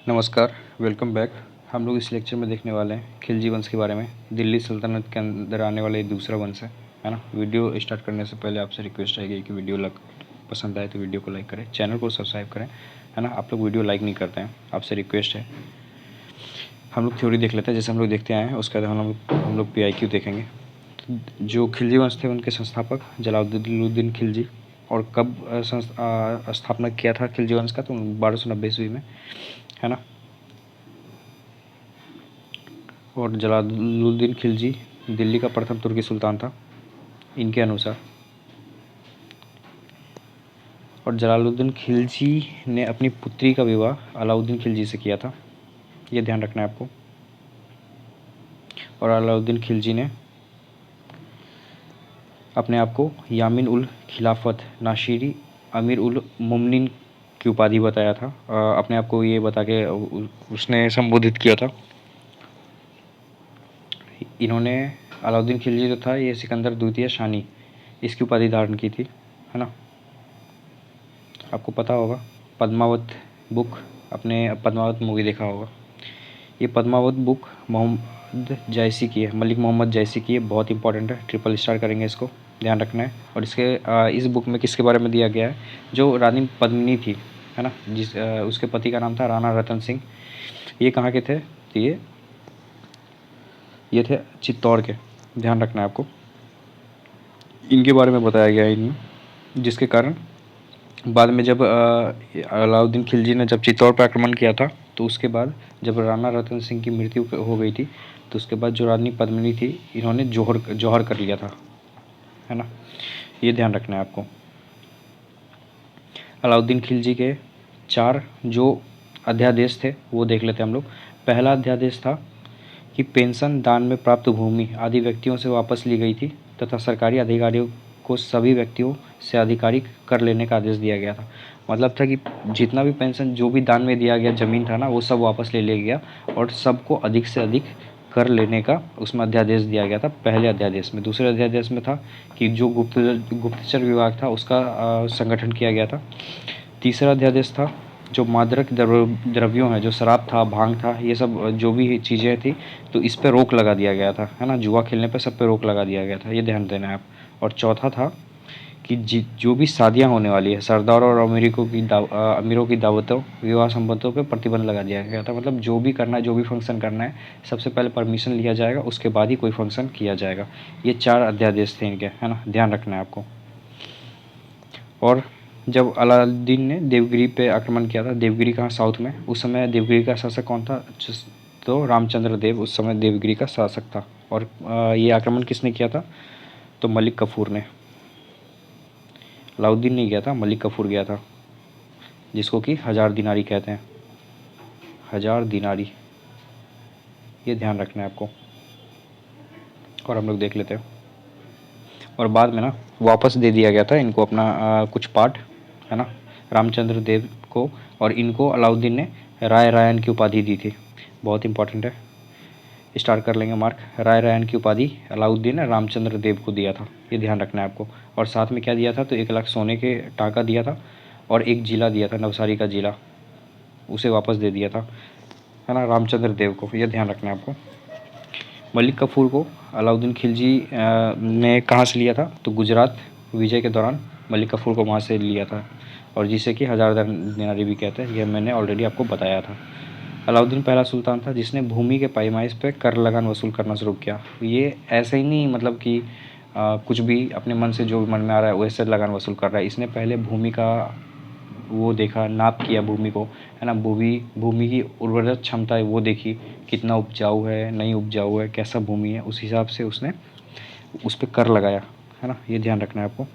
नमस्कार, welcome back. हम लोग इस लेक्चर में देखने वाले हैं खिलजी वंश के बारे में। दिल्ली सल्तनत के अंदर आने वाला ये दूसरा वंश है ना। वीडियो स्टार्ट करने से पहले आपसे रिक्वेस्ट रहेगी कि वीडियो पसंद आए तो वीडियो को लाइक करें, चैनल को सब्सक्राइब करें, है ना। आप लोग वीडियो लाइक नहीं करते हैं, आपसे रिक्वेस्ट है। हम लोग थ्योरी देख लेते हैं, जैसे हम लोग देखते आए हैं। उसके बाद हम लोग PIQ देखेंगे। जो खिलजी वंश थे उनके संस्थापक जलालुद्दीन खिलजी। और कब स्थापना किया था खिलजी वंश का, तो 1290 ईस्वी में, है ना। और जलालुद्दीन खिलजी दिल्ली का प्रथम तुर्की सुल्तान था इनके अनुसार। और जलालुद्दीन खिलजी ने अपनी पुत्री का विवाह अलाउद्दीन खिलजी से किया था, ये ध्यान रखना है आपको। और अलाउद्दीन खिलजी ने अपने आप को यामीन उल खिलाफत नासिरी अमीर उल मुमनिन की उपाधि बताया था। अपने आप को ये बता के उसने संबोधित किया था। इन्होंने अलाउद्दीन खिलजी जो था ये सिकंदर द्वितीय शाही इसकी उपाधि धारण की थी, है ना। आपको पता होगा पद्मावत बुक, आपने पद्मावत मूवी देखा होगा। ये पद्मावत बुक मोहम्मद जैसी की है, मलिक मोहम्मद जैसी की है। बहुत इंपॉर्टेंट है, ट्रिपल स्टार करेंगे इसको, ध्यान रखना है। और इस बुक में किसके बारे में दिया गया है, जो रानी पद्मिनी थी, है ना, उसके पति का नाम था राणा रतन सिंह। ये कहाँ के थे, तो ये थे चित्तौड़ के, ध्यान रखना है आपको। इनके बारे में बताया गया है इन्हें, जिसके कारण बाद में जब अलाउद्दीन खिलजी ने जब चित्तौड़ पर आक्रमण किया था, तो उसके बाद जब राणा रतन सिंह की मृत्यु हो गई थी, तो उसके बाद जो रानी पद्मिनी थी इन्होंने जौहर कर लिया था, है ना। ये ध्यान रखना है आपको। अलाउद्दीन खिलजी के 4 जो अध्यादेश थे वो देख लेते हैं हम लोग। पहला अध्यादेश था कि पेंशन, दान में प्राप्त भूमि आदि व्यक्तियों से वापस ली गई थी तथा सरकारी अधिकारियों को सभी व्यक्तियों से आधिकारिक कर लेने का आदेश दिया गया था। मतलब था कि जितना भी पेंशन, जो भी दान में दिया गया ज़मीन था ना, वो सब वापस ले लिया गया और सबको अधिक से अधिक कर लेने का उसमें अध्यादेश दिया गया था पहले अध्यादेश में। दूसरे अध्यादेश में था कि जो गुप्तचर विभाग था उसका संगठन किया गया था। तीसरा अध्यादेश था जो मादक द्रव्यों हैं, जो शराब था, भांग था, ये सब जो भी चीज़ें थी, तो इस पे रोक लगा दिया गया था, है ना। जुआ खेलने पे सब पे रोक लगा दिया गया था, ये ध्यान देना है आप। और चौथा था कि जो भी शादियां होने वाली है, सरदारों और अमीरों की दावतों, विवाह संबंधों पे प्रतिबंध लगा दिया गया था। मतलब जो भी करना है, जो भी फंक्शन करना है, सबसे पहले परमिशन लिया जाएगा, उसके बाद ही कोई फंक्शन किया जाएगा। ये 4 अध्यादेश थे इनके, है ना, ध्यान रखना है आपको। और जब अलाउद्दीन ने देवगिरी पे आक्रमण किया था, देवगिरी कहाँ, साउथ में, उस समय देवगिरी का शासक कौन था, तो रामचंद्र देव उस समय देवगिरी का शासक था। और ये आक्रमण किसने किया था, तो मलिक कफूर ने। अलाउद्दीन नहीं गया था, मलिक कफूर गया था, जिसको कि 1000 दिनारी कहते हैं, 1000 दिनारी, ये ध्यान रखना है आपको। और हम लोग देख लेते हैं। और बाद में ना वापस दे दिया गया था इनको अपना कुछ पार्ट, है ना, रामचंद्र देव को। और इनको अलाउद्दीन ने राय रायन की उपाधि दी थी। बहुत इंपॉर्टेंट है, स्टार्ट कर लेंगे मार्क। राय रायन की उपाधि अलाउद्दीन ने रामचंद्र देव को दिया था, ये ध्यान रखना है आपको। और साथ में क्या दिया था, तो 1 लाख सोने के टाका दिया था और एक जिला दिया था, नवसारी का जिला, उसे वापस दे दिया था, है ना, रामचंद्र देव को, ये ध्यान रखना है आपको। मलिक कफूर को अलाउद्दीन खिलजी ने कहाँ से लिया था, तो गुजरात विजय के दौरान मलिक कफूर को वहाँ से लिया था, और जिसे कि 1000 दिनारी भी कहते हैं, यह मैंने ऑलरेडी आपको बताया था। अलाउद्दीन पहला सुल्तान था जिसने भूमि के पैमाइश पे कर लगान वसूल करना शुरू किया। ये ऐसे ही नहीं, मतलब कि कुछ भी अपने मन से जो मन में आ रहा है वैसे लगान वसूल कर रहा है। इसने पहले भूमि का वो देखा, नाप किया भूमि को, है ना, भूमि की उर्वरक क्षमता है वो देखी, कितना उपजाऊ है, नहीं उपजाऊ है, कैसा भूमि है, उस हिसाब से उसने उस पर कर लगाया, है ना, ये ध्यान रखना है आपको।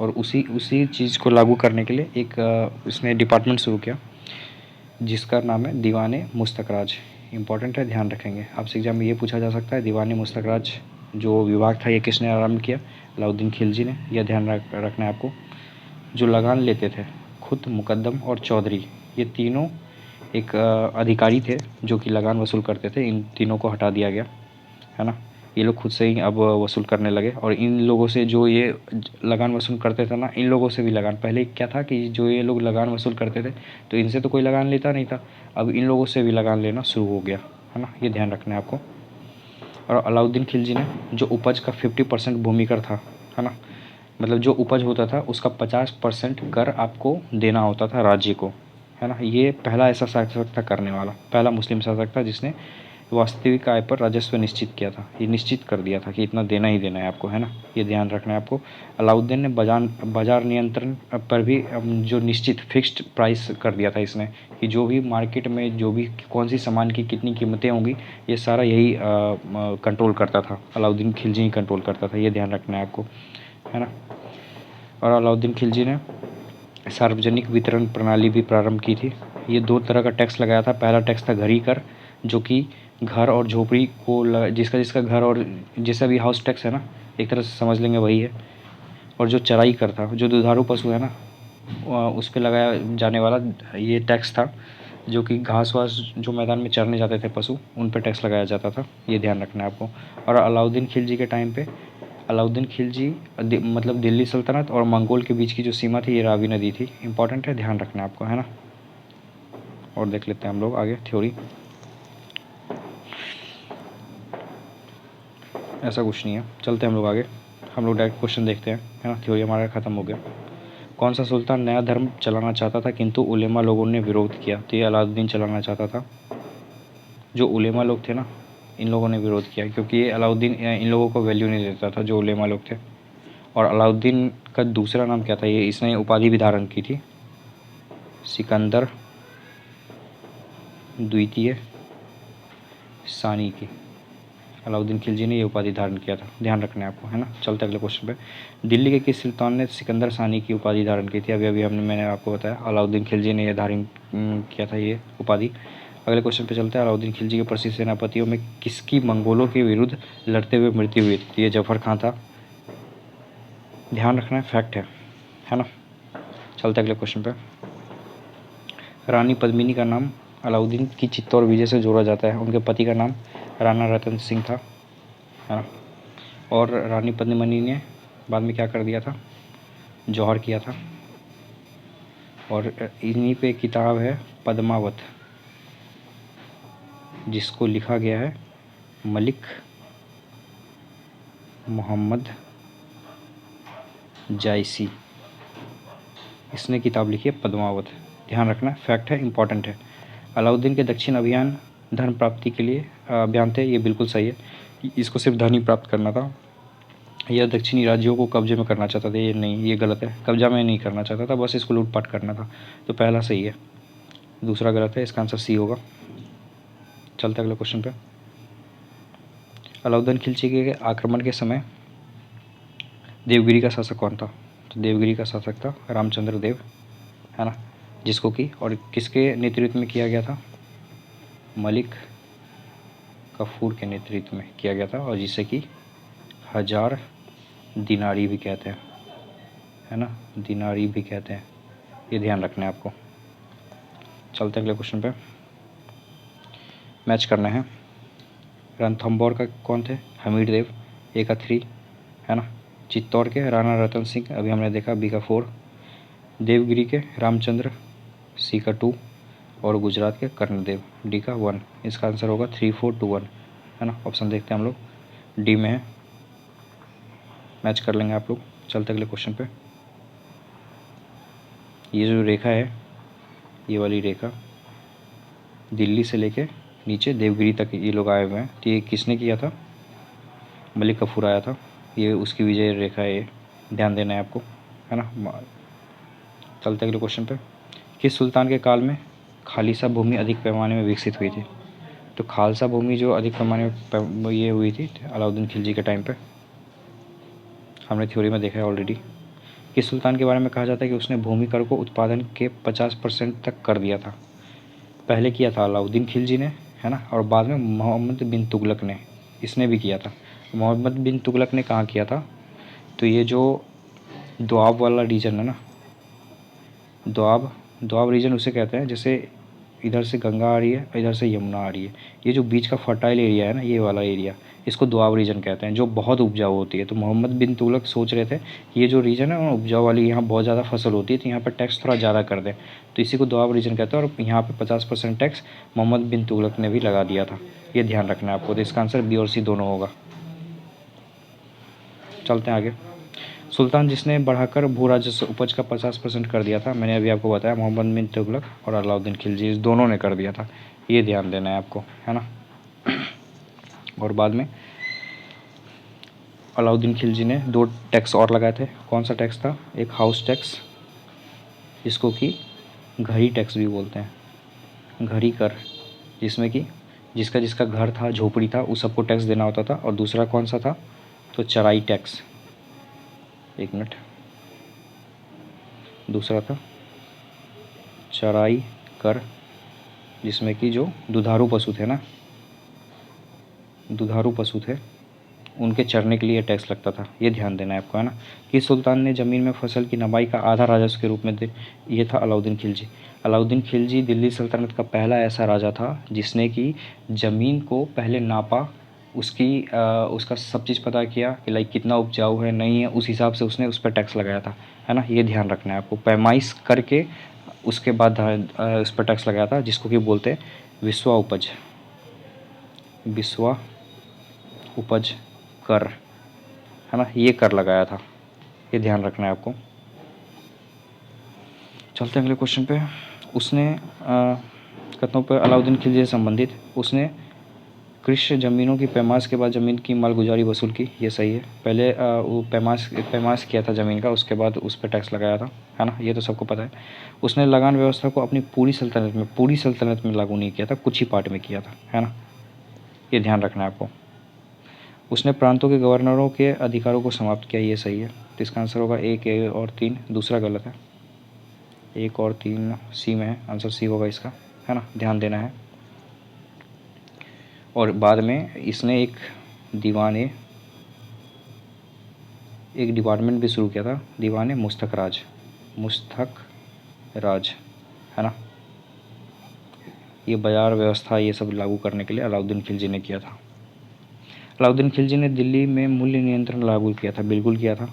और उसी चीज़ को लागू करने के लिए एक उसने डिपार्टमेंट शुरू किया जिसका नाम है दीवाने मुस्तखराज। इंपॉर्टेंट है, ध्यान रखेंगे। आपसे एग्जाम में ये पूछा जा सकता है, दीवाने मुस्तखराज जो विभाग था ये किसने आरंभ किया, अलाउद्दीन खिलजी ने, यह ध्यान रखना है आपको। जो लगान लेते थे, खुद, मुकद्दम और चौधरी, ये तीनों एक अधिकारी थे जो कि लगान वसूल करते थे। इन तीनों को हटा दिया गया, है ना। ये लोग खुद से ही अब वसूल करने लगे। और इन लोगों से जो ये लगान वसूल करते थे ना, इन लोगों से भी लगान, पहले क्या था कि जो ये लोग लगान वसूल करते थे तो इनसे तो कोई लगान लेता नहीं था, अब इन लोगों से भी लगान लेना शुरू हो गया, है ना, ये ध्यान रखना है आपको। और अलाउद्दीन खिलजी ने जो उपज का 50% भूमि कर था, है ना, मतलब जो उपज होता था उसका 50% कर आपको देना होता था राज्य को, है ना। ये पहला ऐसा शासक था करने वाला, पहला मुस्लिम शासक था जिसने वास्तविक आय पर राजस्व निश्चित किया था, ये निश्चित कर दिया था कि इतना देना ही देना है आपको, है ना, ये ध्यान रखना है आपको। अलाउद्दीन ने बाजार नियंत्रण पर भी जो निश्चित फिक्स्ड प्राइस कर दिया था इसने, कि जो भी मार्केट में जो भी कौन सी सामान की कितनी कीमतें होंगी ये सारा यही कंट्रोल करता था, अलाउद्दीन खिलजी ही कंट्रोल करता था, ये ध्यान रखना है आपको, है ना। और अलाउद्दीन खिलजी ने सार्वजनिक वितरण प्रणाली भी प्रारंभ की थी। ये 2 तरह का टैक्स लगाया था। पहला टैक्स था घरी कर, जो कि घर और झोपड़ी को जिसका घर और जैसा भी हाउस टैक्स है ना, एक तरह से समझ लेंगे वही है। और जो चराई कर था, जो दुधारू पशु है ना, उस पर लगाया जाने वाला ये टैक्स था, जो कि घास वास जो मैदान में चरने जाते थे पशु, उन पर टैक्स लगाया जाता था, ये ध्यान रखना है आपको। और अलाउद्दीन खिलजी के टाइम पे अलाउद्दीन खिलजी मतलब दिल्ली सल्तनत और मंगोल के बीच की जो सीमा थी ये रावी नदी थी, इंपॉर्टेंट है, ध्यान रखना है आपको, है ना। और देख लेते हैं हम लोग आगे थ्योरी। ऐसा कुछ नहीं है, चलते हैं हम लोग आगे, हम लोग डायरेक्ट क्वेश्चन देखते हैं, है ना। थ्योरी हमारा ख़त्म हो गया। कौन सा सुल्तान नया धर्म चलाना चाहता था किंतु उलेमा लोगों ने विरोध किया? तो ये अलाउद्दीन चलाना चाहता था। जो उलेमा लोग थे ना, इन लोगों ने विरोध किया, क्योंकि ये अलाउद्दीन इन लोगों को वैल्यू नहीं देता था, जो उलेमा लोग थे। और अलाउद्दीन का दूसरा नाम क्या था, ये इसने उपाधि भी धारण की थी, सिकंदर द्वितीय सानी की। अलाउद्दीन खिलजी ने ये उपाधि धारण किया था, ध्यान रखना है आपको, है ना। चलते अगले क्वेश्चन पे। दिल्ली के किस सुल्तान ने सिकंदर सानी की उपाधि धारण की थी? अभी मैंने आपको बताया, अलाउद्दीन खिलजी ने यह धारण किया था ये उपाधि। अगले क्वेश्चन पे चलते हैं। अलाउद्दीन खिलजी के प्रसिद्ध सेनापतियों में किसकी मंगोलों के विरुद्ध लड़ते हुए मृत्यु हुई थी? ये जफर खां था, ध्यान रखना है, फैक्ट है ना। चलते अगले क्वेश्चन पे। रानी पद्मिनी का नाम अलाउद्दीन की चित्तौड़ विजय से जोड़ा जाता है। उनके पति का नाम राणा रतन सिंह था, है ना। और रानी पद्मिनी ने बाद में क्या कर दिया था, जौहर किया था। और इन्हीं पे किताब है पद्मावत, जिसको लिखा गया है मलिक मोहम्मद जायसी, इसने किताब लिखी है पद्मावत, ध्यान रखना, फैक्ट है, इंपॉर्टेंट है। अलाउद्दीन के दक्षिण अभियान धन प्राप्ति के लिए अभियान थे, ये बिल्कुल सही है, इसको सिर्फ धन ही प्राप्त करना था। यह दक्षिणी राज्यों को कब्जे में करना चाहता था, ये नहीं, ये गलत है, कब्जा में नहीं करना चाहता था, बस इसको लूटपाट करना था, तो पहला सही है, दूसरा गलत है, इसका आंसर सी होगा। चलते अगले क्वेश्चन पे। अलाउद्दीन खिलजी के आक्रमण के समय देवगिरी का शासक कौन था? तो देवगिरी का शासक था रामचंद्र देव, है ना, जिसको कि और किसके नेतृत्व में किया गया था? मलिक कफूर के नेतृत्व में किया गया था, और जिसे कि 1000 दिनारी भी कहते हैं, है ना, दिनारी भी कहते हैं, ये ध्यान रखना है आपको। चलते अगले क्वेश्चन पे, मैच करना है। रणथंभौर का कौन थे? हमीर देव, ए का 3, है ना। चित्तौड़ के राणा रतन सिंह, अभी हमने देखा, बी का 4। देवगिरी के रामचंद्र, सी का 2। और गुजरात के कर्णदेव, डी का 1। इसका आंसर होगा 3, 4, 2, 1, है ना। ऑप्शन देखते हैं हम लोग, डी में है, मैच कर लेंगे आप लोग। चलते अगले क्वेश्चन पे। ये जो रेखा है, ये वाली रेखा दिल्ली से लेके नीचे देवगिरी तक ये लोग आए हुए हैं, तो ये किसने किया था? मलिक कफूर आया था, ये उसकी विजय रेखा है, ये ध्यान देना है आपको, है ना। चलते अगले क्वेश्चन पे। किस सुल्तान के काल में खालिसा भूमि अधिक पैमाने में विकसित हुई थी? तो खालसा भूमि जो अधिक पैमाने में ये हुई थी अलाउद्दीन खिलजी के टाइम पे, हमने थ्योरी में देखा है ऑलरेडी। किस सुल्तान के बारे में कहा जाता है कि उसने भूमि कर को उत्पादन के 50% तक कर दिया था? पहले किया था अलाउद्दीन खिलजी ने, है ना, और बाद में मोहम्मद बिन तुगलक ने, इसने भी किया था। मोहम्मद बिन तुगलक ने कहाँ किया था? तो ये जो दोआब वाला रीजन है ना, दोआब रीजन उसे कहते हैं जैसे इधर से गंगा आ रही है, इधर से यमुना आ रही है। ये जो बीच का फर्टाइल एरिया है ना, ये वाला एरिया, इसको दोआब रीजन कहते हैं, जो बहुत उपजाऊ होती है। तो मोहम्मद बिन तुगलक सोच रहे थे कि ये जो रीजन है उपजाऊ वाली, यहाँ बहुत ज़्यादा फसल होती है, तो यहाँ पर टैक्स थोड़ा ज़्यादा कर दें, तो इसी को दोआब रीजन कहते हैं। और यहाँ पर 50% टैक्स मोहम्मद बिन तुगलक ने भी लगा दिया था। ये ध्यान रखना है आपको। तो इसका आंसर बी और सी दोनों होगा। चलते हैं आगे। सुल्तान जिसने बढ़ाकर भू राजस्व उपज का 50% कर दिया था, मैंने अभी आपको बताया, मोहम्मद बिन तुगलक और अलाउद्दीन खिलजी, इस दोनों ने कर दिया था। ये ध्यान देना है आपको, है ना। और बाद में अलाउद्दीन खिलजी ने 2 टैक्स और लगाए थे। कौन सा टैक्स था? एक हाउस टैक्स, जिसको कि घरी टैक्स भी बोलते हैं, घरी कर, जिसमें कि जिसका जिसका घर था, झोपड़ी था, उस सबको टैक्स देना होता था। और दूसरा कौन सा था? तो चराई टैक्स, एक मिनट, दूसरा था चराई कर, जिसमें कि जो दुधारू पशु थे ना, दुधारू पशु थे, उनके चरने के लिए टैक्स लगता था। ये ध्यान देना है आपको, है ना। कि सुल्तान ने ज़मीन में फसल की नवाई का आधा राजस्व के रूप में दे, ये था अलाउद्दीन खिलजी। अलाउद्दीन खिलजी दिल्ली सल्तनत का पहला ऐसा राजा था जिसने कि ज़मीन को पहले नापा, उसका सब चीज़ पता किया कि लाइक कितना उपजाऊ है, नहीं है, उस हिसाब से उसने उस पर टैक्स लगाया था, है ना। ये ध्यान रखना है आपको। पैमाइश करके उसके बाद उस पर टैक्स लगाया था, जिसको कि बोलते हैं विश्वा उपज, विश्वा उपज कर, है ना। ये कर लगाया था। ये ध्यान रखना है आपको। चलते हैं अगले क्वेश्चन पे। उसने कथनों पर अलाउद्दीन खिलजी से संबंधित, उसने कृषि ज़मीनों की पैमाश के बाद ज़मीन की मालगुजारी वसूल की। ये सही है। पहले वो पैमाश किया था ज़मीन का, उसके बाद उस पर टैक्स लगाया था, है ना। ये तो सबको पता है। उसने लगान व्यवस्था को अपनी पूरी सल्तनत में लागू नहीं किया था, कुछ ही पार्ट में किया था, है ना। ये ध्यान रखना है आपको। उसने प्रांतों के गवर्नरों के अधिकारों को समाप्त किया। ये सही है। तो इसका आंसर होगा 1, A और 3, दूसरा गलत है। 1 और 3 सी में है, आंसर सी होगा इसका, है ना। ध्यान देना है। और बाद में इसने एक डिपार्टमेंट भी शुरू किया था, दीवान मुस्तक राज, है ना। ये बाजार व्यवस्था ये सब लागू करने के लिए अलाउद्दीन खिलजी ने किया था। अलाउद्दीन खिलजी ने दिल्ली में मूल्य नियंत्रण लागू किया था, बिल्कुल किया था।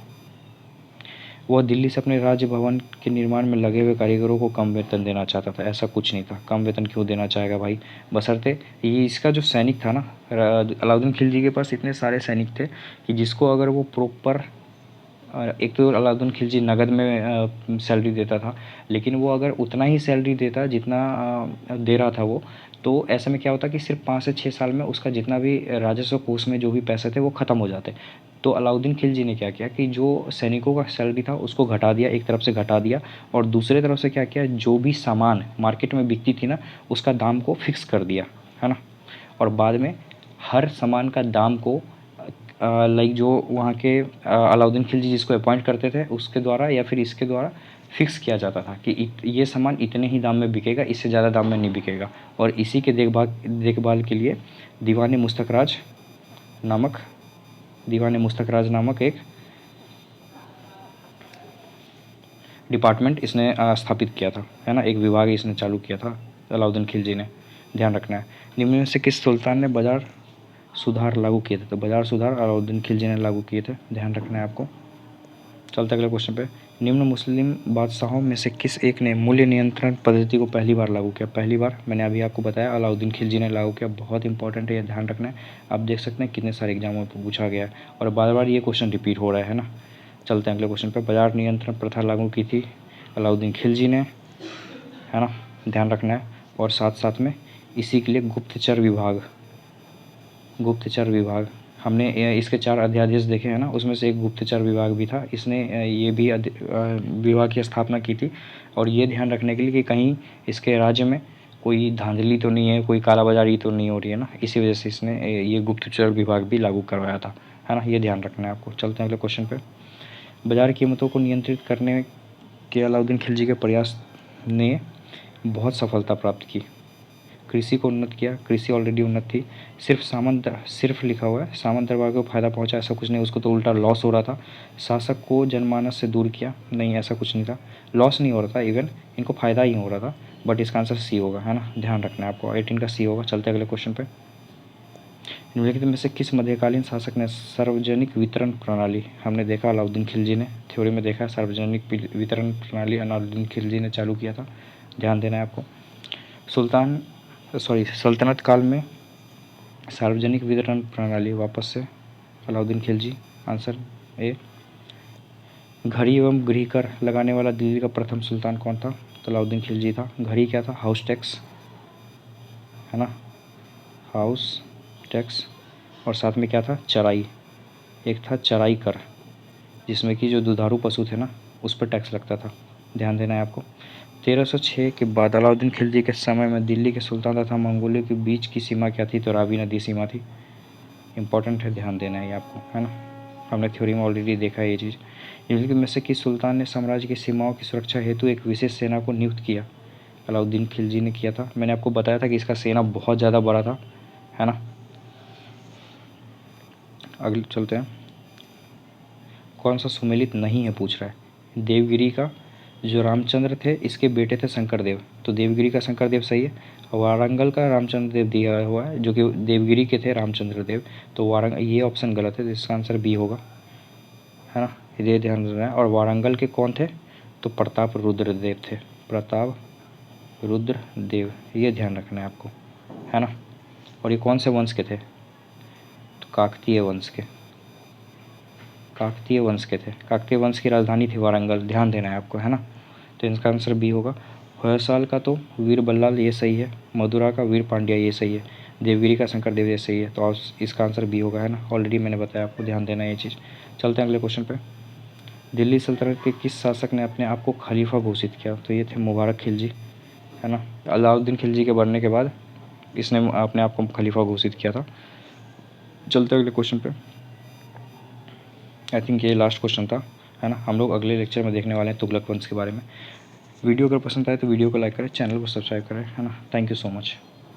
वह दिल्ली से अपने राज्य भवन के निर्माण में लगे हुए कारीगरों को कम वेतन देना चाहता था। ऐसा कुछ नहीं था। कम वेतन क्यों देना चाहेगा भाई, बशर्ते ये इसका जो सैनिक था ना, अलाउद्दीन खिलजी के पास इतने सारे सैनिक थे कि जिसको अगर वो प्रॉपर, एक तो अलाउद्दीन खिलजी नगद में सैलरी देता था, लेकिन वो अगर उतना ही सैलरी देता जितना दे रहा था वो, तो ऐसे में क्या होता कि सिर्फ 5 से 6 साल में उसका जितना भी राजस्व कोष में जो भी पैसे थे वो ख़त्म हो जाते। तो अलाउद्दीन खिलजी ने क्या किया कि जो सैनिकों का सैलरी था उसको घटा दिया, एक तरफ से घटा दिया, और दूसरे तरफ से क्या किया, जो भी सामान मार्केट में बिकती थी ना, उसका दाम को फिक्स कर दिया, है ना। और बाद में हर सामान का दाम को लाइक जो वहाँ के अलाउद्दीन खिलजी जिसको अपॉइंट करते थे उसके द्वारा या फिर इसके द्वारा फिक्स किया जाता था कि ये सामान इतने ही दाम में बिकेगा, इससे ज़्यादा दाम में नहीं बिकेगा। और इसी के देखभाल के लिए दीवान मुस्तक राज नामक एक डिपार्टमेंट इसने स्थापित किया था, है ना। एक विभाग इसने चालू किया था अलाउद्दीन खिलजी ने। ध्यान रखना है। निम्न में से किस सुल्तान ने बाजार सुधार लागू किए थे? तो बाजार सुधार अलाउद्दीन खिलजी ने लागू किए थे। ध्यान रखना है आपको। चलते अगले क्वेश्चन पे। निम्न मुस्लिम बादशाहों में से किस एक ने मूल्य नियंत्रण पद्धति को पहली बार लागू किया? पहली बार मैंने अभी आपको बताया अलाउद्दीन खिलजी ने लागू किया। बहुत इंपॉर्टेंट है, ये ध्यान रखना है। आप देख सकते हैं कितने सारे एग्जामों में पूछा गया है और बार बार ये क्वेश्चन रिपीट हो रहा है ना। चलते हैं अगले क्वेश्चन पर। बाजार नियंत्रण प्रथा लागू की थी अलाउद्दीन खिलजी ने, है ना। ध्यान रखना है। और साथ साथ में इसी के लिए गुप्तचर विभाग हमने इसके 4 अध्यादेश देखे हैं ना, उसमें से एक गुप्तचर विभाग भी था। इसने ये भी विभाग की स्थापना की थी, और ये ध्यान रखने के लिए कि कहीं इसके राज्य में कोई धांधली तो नहीं है, कोई कालाबाजारी तो नहीं हो रही है ना, इसी वजह से इसने ये गुप्तचर विभाग भी लागू करवाया था, है ना। ये ध्यान रखना है आपको। चलते हैं अगले क्वेश्चन पे। बाजार कीमतों को नियंत्रित करने के अलाउद्दीन खिलजी के प्रयास ने बहुत सफलता प्राप्त की। कृषि को उन्नत किया, कृषि ऑलरेडी उन्नत थी। सिर्फ लिखा हुआ है, सामंत दरबार को फ़ायदा पहुंचा, ऐसा कुछ नहीं, उसको तो उल्टा लॉस हो रहा था। शासक को जनमानस से दूर किया, नहीं ऐसा कुछ नहीं था, लॉस नहीं हो रहा था, इवन इनको फ़ायदा ही हो रहा था। बट इसका आंसर सी होगा, है ना, ध्यान रखना है आपको, 18 का सी होगा। चलते अगले क्वेश्चन पे। निम्नलिखित में से किस मध्यकालीन शासक ने सार्वजनिक वितरण प्रणाली, हमने देखा अलाउद्दीन खिलजी ने थ्योरी में देखा, सार्वजनिक वितरण प्रणाली अलाउद्दीन खिलजी ने चालू किया था, ध्यान देना है आपको। सल्तनत काल में सार्वजनिक वितरण प्रणाली वापस से अलाउद्दीन खिलजी, आंसर ए। घड़ी एवं गृह कर लगाने वाला दिल्ली का प्रथम सुल्तान कौन था, तो अलाउद्दीन खिलजी था। घड़ी क्या था, हाउस टैक्स, है ना, हाउस टैक्स, और साथ में क्या था, चराई, एक था चराई कर, जिसमें कि जो दुधारू पशु थे ना उस पर टैक्स लगता था, ध्यान देना है आपको। 1306 के बाद अलाउद्दीन खिलजी के समय में दिल्ली के सुल्तान तथा मंगोलियों के बीच की सीमा क्या थी, तो रावी नदी सीमा थी। इंपॉर्टेंट है, ध्यान देना है ये आपको, है ना, हमने थ्योरी में ऑलरेडी देखा है ये चीज़। निम्नलिखित में से किस सुल्तान ने साम्राज्य की सीमाओं की सुरक्षा हेतु एक विशेष सेना को नियुक्त किया, अलाउद्दीन खिलजी ने किया था। मैंने आपको बताया था कि इसका सेना बहुत ज़्यादा बड़ा था, है ना। अगले चलते हैं, कौन सा सुमेलित नहीं है पूछ रहा है। देवगिरी का जो रामचंद्र थे इसके बेटे थे शंकरदेव, तो देवगिरी का शंकरदेव सही है। वारंगल का रामचंद्र देव दिया हुआ है जो कि देवगिरी के थे रामचंद्र देव, तो ये ऑप्शन गलत है, इसका आंसर बी होगा, है ना, ये ध्यान रखना है। और वारंगल के कौन थे, तो प्रताप रुद्र देव थे, प्रताप रुद्र देव, ये ध्यान रखना है आपको, है ना। और ये कौन से वंश के थे, तो काकतीय वंश के, काकतीय वंश के थे। काकतीय वंश की राजधानी थी वारंगल, ध्यान देना है आपको, है ना, तो इसका आंसर बी होगा। होयसाल का तो वीर बल्लाल ये सही है, मदुरा का वीर पांड्या ये सही है, देवगिरी का शंकरदेव ये सही है, तो इसका आंसर बी होगा, है ना, ऑलरेडी मैंने बताया आपको, ध्यान देना ये चीज़। चलते हैं अगले क्वेश्चन पे। दिल्ली सल्तनत के किस शासक ने अपने आप को खलीफा घोषित किया, तो ये थे मुबारक खिलजी, है ना। अलाउद्दीन खिलजी के बनने के बाद इसने अपने आप को खलीफा घोषित किया था। चलते अगले क्वेश्चन पे, आई थिंक ये लास्ट क्वेश्चन था, है ना। हम लोग अगले लेक्चर में देखने वाले हैं तुगलक वंश के बारे में। वीडियो अगर पसंद आए तो वीडियो को लाइक करें, चैनल को सब्सक्राइब करें, है ना। Thank you so much.